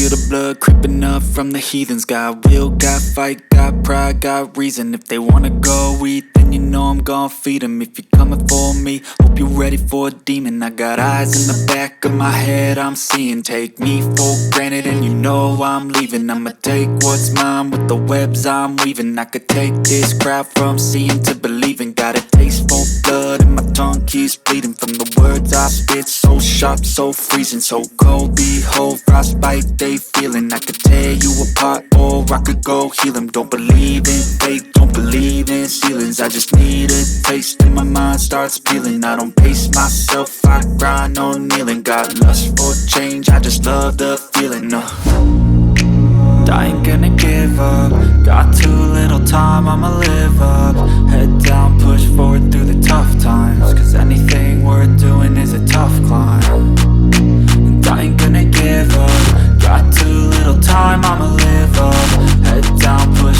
feel the blood creeping up from the heathens. Got will, got fight, got pride, got reason. If they wanna go eat, then you know I'm gon' feed them. If you're coming for me, hope you're ready for a demon. I got eyes in the back of my head, I'm seeing. Take me for granted and you know I'm leaving. I'ma take what's mine with the webs I'm weaving. I could take this crowd from seeing to believing. Got a taste for blood and my tongue keeps bleeding from the words I spit. So sharp, so freezing, so cold. Behold, frostbite they feeling. I could tear you apart or I could go heal them. Don't believe in fate, don't believe in ceilings. I just need a taste and my mind starts peeling. I don't pace myself, I grind on kneeling. Got lust for change, I just love the feeling. I ain't gonna give up. Got too little time, I'ma live up. Head down, push forward through the tough times. Cause anything worth doing is a tough climb. And I ain't gonna give up. Got too little time, I'ma live up. Head down, push